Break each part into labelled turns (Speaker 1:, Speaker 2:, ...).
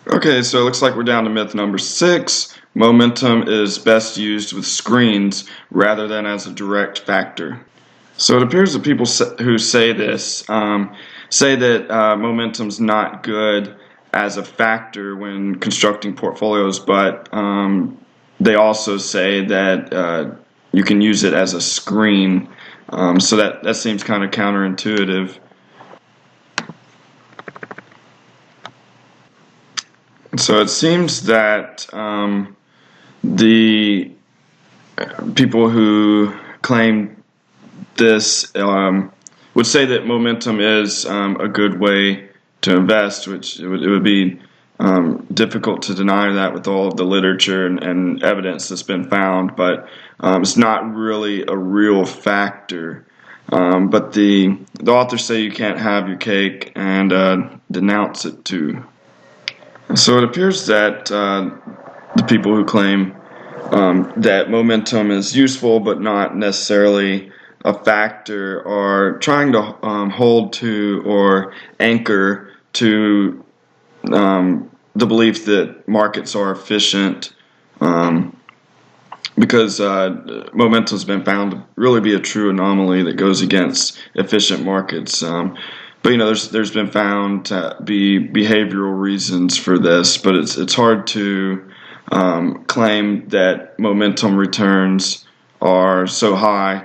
Speaker 1: Okay, so it looks like we're down to myth number 6. Momentum is best used with screens rather than as a direct factor. So it appears that people who say this say that momentum's not good as a factor when constructing portfolios, but they also say that you can use it as a screen. So that seems kind of counterintuitive. So it seems that the people who claim this would say that momentum is a good way to invest, which it would be difficult to deny that with all of the literature and evidence that's been found, but it's not really a real factor. But the authors say you can't have your cake and denounce it too. So it appears that the people who claim that momentum is useful but not necessarily a factor are trying to hold to or anchor to the belief that markets are efficient because momentum has been found to really be a true anomaly that goes against efficient markets. But there's been found to be behavioral reasons for this, but it's hard to claim that momentum returns are so high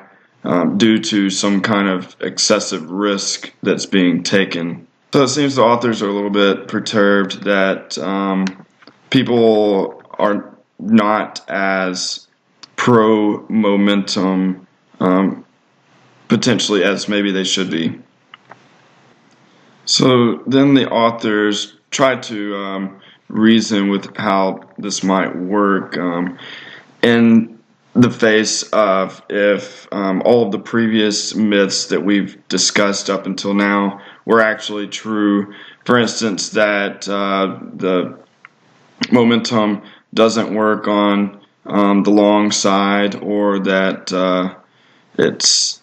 Speaker 1: due to some kind of excessive risk that's being taken. So it seems the authors are a little bit perturbed that people are not as pro-momentum potentially as maybe they should be. So then the authors tried to reason with how this might work in the face of if all of the previous myths that we've discussed up until now were actually true. For instance, that the momentum doesn't work on the long side, or that it's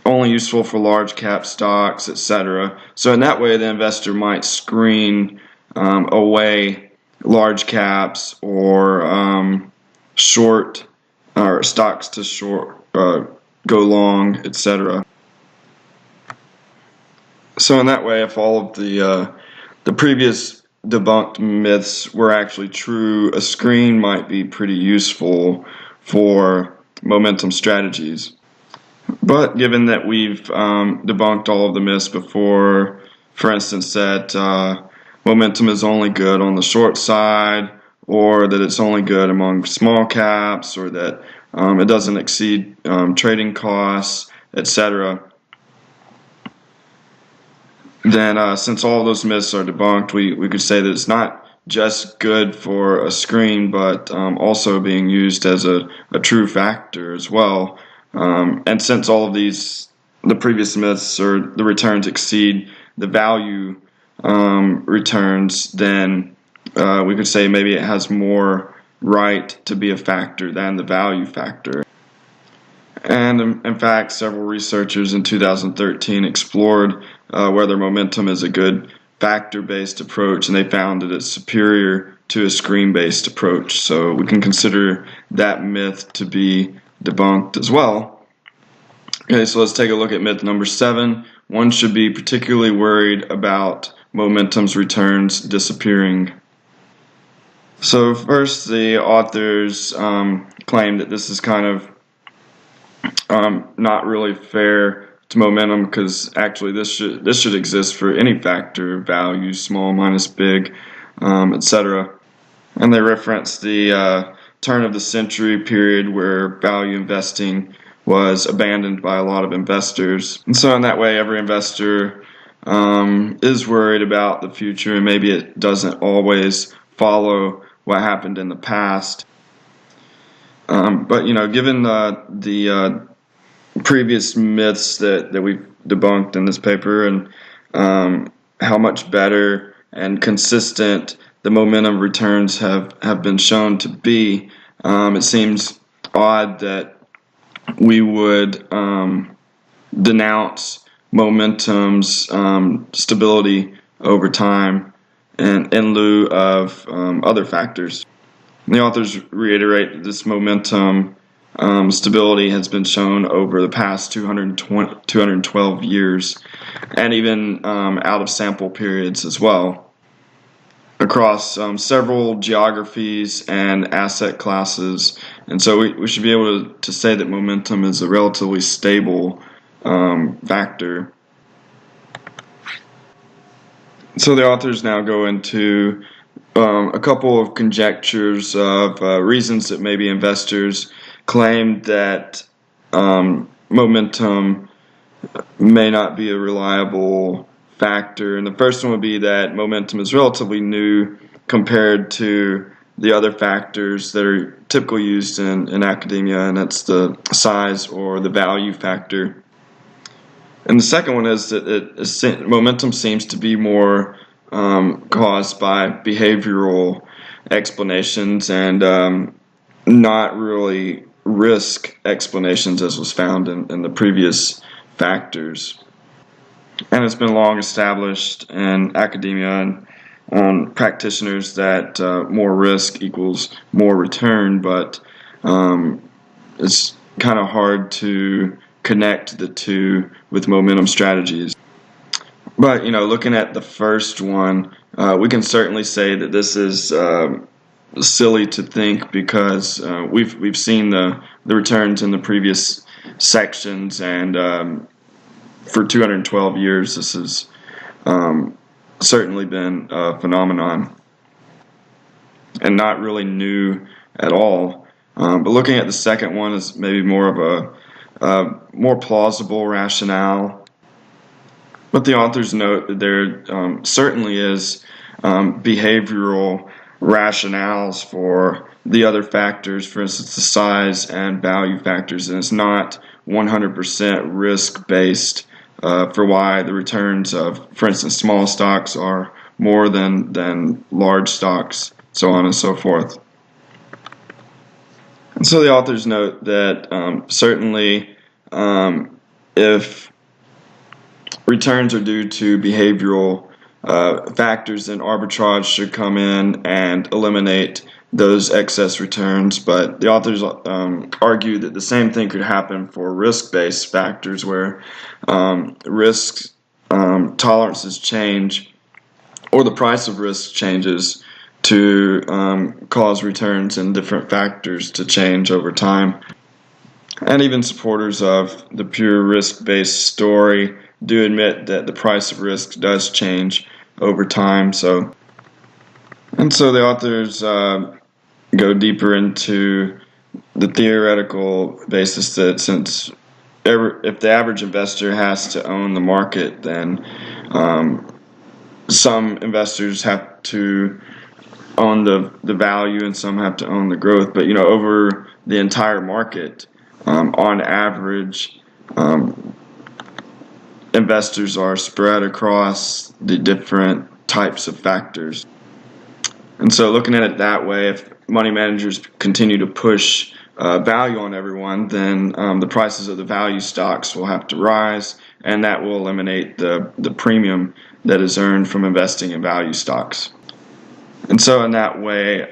Speaker 1: only useful for large cap stocks, etc. So in that way, the investor might screen away large caps or short or stocks to short, go long, etc. So in that way, if all of the previous debunked myths were actually true, a screen might be pretty useful for momentum strategies. But given that we've debunked all of the myths before, for instance, that momentum is only good on the short side, or that it's only good among small caps, or that it doesn't exceed trading costs, etc., then since all of those myths are debunked, we could say that it's not just good for a screen, but also being used as a true factor as well. And since all of the previous myths or the returns exceed the value returns, then we could say maybe it has more right to be a factor than the value factor. And in fact, several researchers in 2013 explored whether momentum is a good factor-based approach, and they found that it's superior to a screen-based approach. So we can consider that myth to be debunked as well. Okay, so let's take a look at myth number 7. One should be particularly worried about momentum's returns disappearing. So first, the authors claim that this is kind of not really fair to momentum, because actually this should exist for any factor, value, small minus big, etc. And they reference the turn of the century period where value investing was abandoned by a lot of investors. And so in that way, every investor is worried about the future, and maybe it doesn't always follow what happened in the past. But given the previous myths that we've debunked in this paper, and how much better and consistent the momentum returns have been shown to be, it seems odd that we would denounce momentum's stability over time, and in lieu of other factors. And the authors reiterate that this momentum stability has been shown over the past 212 years, and even out of sample periods as well, across several geographies and asset classes. And so we should be able to say that momentum is a relatively stable factor. So the authors now go into a couple of conjectures of reasons that maybe investors claim that momentum may not be a reliable factor. And the first one would be that momentum is relatively new compared to the other factors that are typically used in academia, and that's the size or the value factor. And the second one is that momentum seems to be more caused by behavioral explanations and not really risk explanations as was found in the previous factors. And it's been long established in academia and practitioners that more risk equals more return, but it's kind of hard to connect the two with momentum strategies. But looking at the first one, we can certainly say that this is silly to think, because we've seen the returns in the previous sections, and for 212 years this has certainly been a phenomenon and not really new at all. But looking at the second one is maybe more of a more plausible rationale. But the authors note that there certainly is behavioral rationales for the other factors, for instance the size and value factors, and it's not 100% risk-based for why the returns of, for instance, small stocks are more than large stocks, so on and so forth. And so the authors note that certainly if returns are due to behavioral factors, then arbitrage should come in and eliminate those excess returns. But the authors argue that the same thing could happen for risk-based factors, where risk tolerances change, or the price of risk changes to cause returns in different factors to change over time. And even supporters of the pure risk-based story do admit that the price of risk does change over time. So the authors go deeper into the theoretical basis that if the average investor has to own the market, then some investors have to own the value and some have to own the growth. But over the entire market, on average, investors are spread across the different types of factors. And so looking at it that way, if money managers continue to push value on everyone, then the prices of the value stocks will have to rise, and that will eliminate the premium that is earned from investing in value stocks. And so in that way,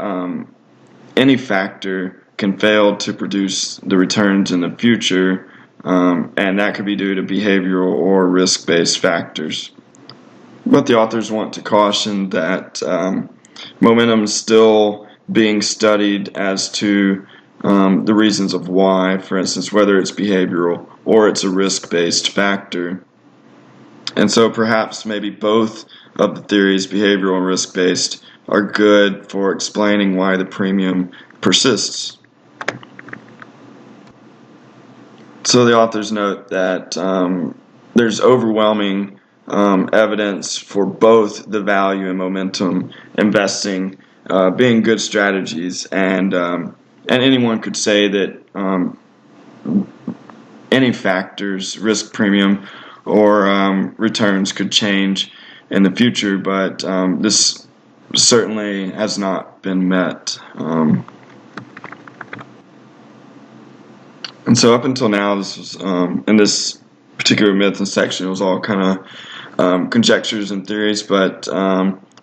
Speaker 1: any factor can fail to produce the returns in the future, and that could be due to behavioral or risk-based factors. But the authors want to caution that momentum is still being studied as to the reasons of why, for instance, whether it's behavioral or it's a risk-based factor. And so perhaps maybe both of the theories, behavioral and risk-based, are good for explaining why the premium persists. So the authors note that there's overwhelming evidence for both the value and momentum investing being good strategies, and anyone could say that any factors, risk premium or returns, could change in the future, but this certainly has not been met. And so up until now, this was in this particular myth and section, it was all kind of conjectures and theories, but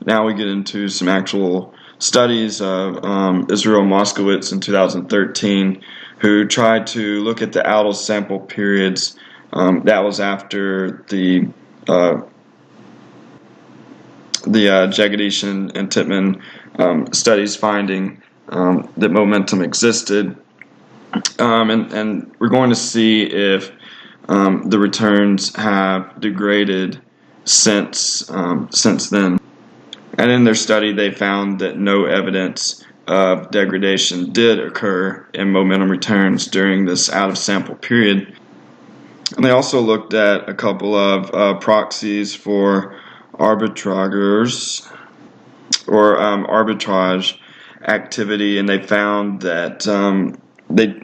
Speaker 1: now we get into some actual studies of Israel Moskowitz in 2013, who tried to look at the out of sample periods. That was after the Jagadish and Titman studies finding that momentum existed, and we're going to see if the returns have degraded since then. And in their study, they found that no evidence of degradation did occur in momentum returns during this out of sample period. And they also looked at a couple of proxies for arbitrageurs or arbitrage activity, and they found that they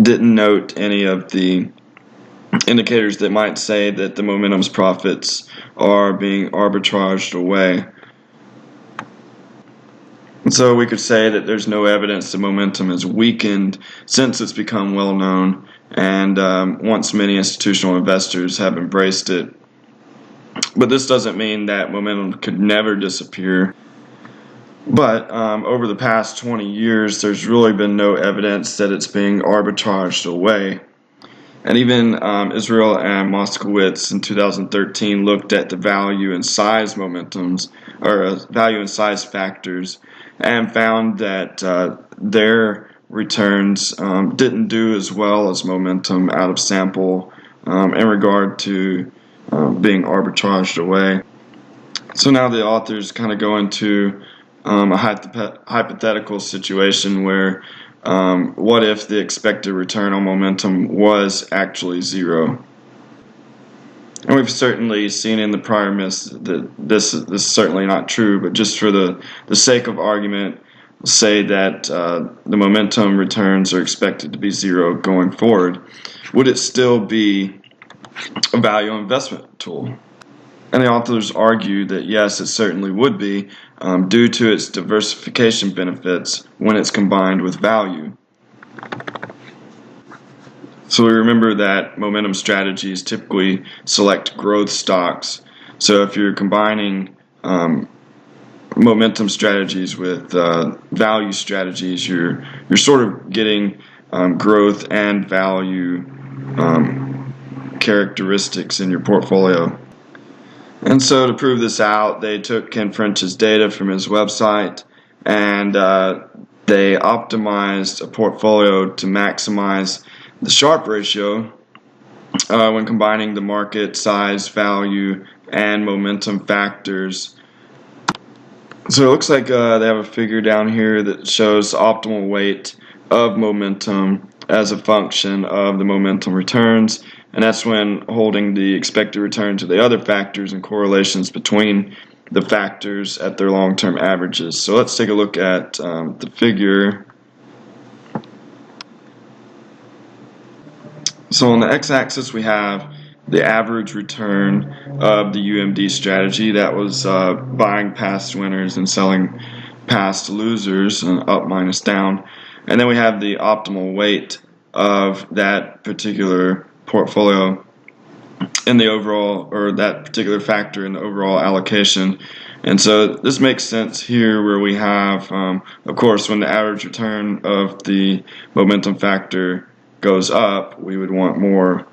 Speaker 1: didn't note any of the indicators that might say that the momentum's profits are being arbitraged away. And so we could say that there's no evidence that momentum has weakened since it's become well known, and once many institutional investors have embraced it. But this doesn't mean that momentum could never disappear. But over the past 20 years, there's really been no evidence that it's being arbitraged away. And even Israel and Moskowitz in 2013 looked at the value and size momentums, or value and size factors, and found that their returns didn't do as well as momentum out of sample in regard to being arbitraged away. So now the authors kind of go into a hypothetical situation where what if the expected return on momentum was actually zero? And we've certainly seen in the prior myths that this is certainly not true, but just for the sake of argument, say that the momentum returns are expected to be zero going forward. Would it still be a value investment tool? And the authors argue that yes, it certainly would be, due to its diversification benefits when it's combined with value. So we remember that momentum strategies typically select growth stocks. So if you're combining momentum strategies with value strategies, you're sort of getting growth and value characteristics in your portfolio. And so to prove this out, they took Ken French's data from his website, and they optimized a portfolio to maximize the Sharpe ratio when combining the market size, value, and momentum factors. So it looks like they have a figure down here that shows the optimal weight of momentum as a function of the momentum returns, and that's when holding the expected return to the other factors and correlations between the factors at their long-term averages. So let's take a look at the figure. So on the x-axis we have the average return of the UMD strategy. That was buying past winners and selling past losers, up minus down. And then we have the optimal weight of that particular portfolio in the overall, or that particular factor in the overall allocation. And so this makes sense here where we have, of course, when the average return of the momentum factor goes up, we would want more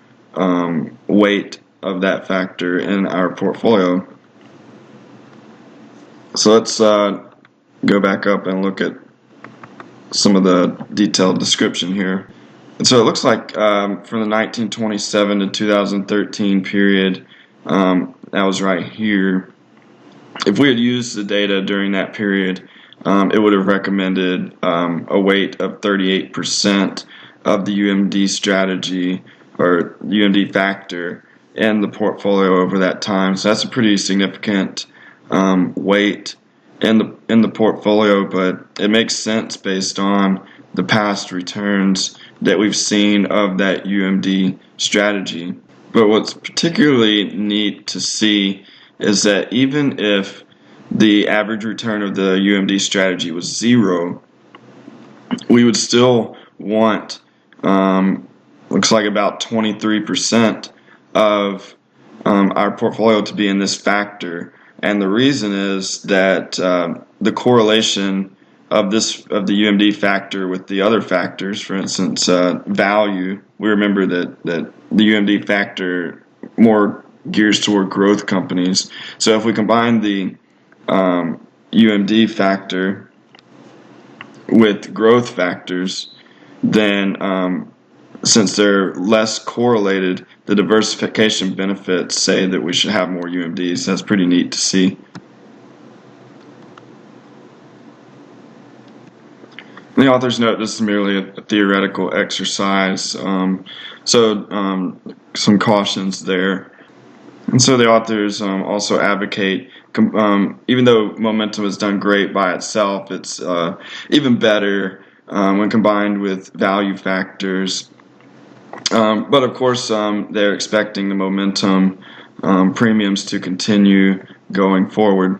Speaker 1: weight of that factor in our portfolio. So let's go back up and look at some of the detailed description here. And so it looks like from the 1927 to 2013 period, that was right here, if we had used the data during that period, it would have recommended a weight of 38% of the UMD strategy or UMD factor in the portfolio over that time. So that's a pretty significant weight in the portfolio, but it makes sense based on the past returns that we've seen of that UMD strategy. But what's particularly neat to see is that even if the average return of the UMD strategy was zero, we would still want looks like about 23% of our portfolio to be in this factor and the reason is that the correlation of the UMD factor with the other factors, for instance, value. We remember that the UMD factor more gears toward growth companies. So if we combine the UMD factor with growth factors, then since they're less correlated, the diversification benefits say that we should have more UMDs. That's pretty neat to see. The authors note this is merely a theoretical exercise, some cautions there. And so the authors also advocate, even though momentum is done great by itself, it's even better when combined with value factors. But of course, they're expecting the momentum premiums to continue going forward.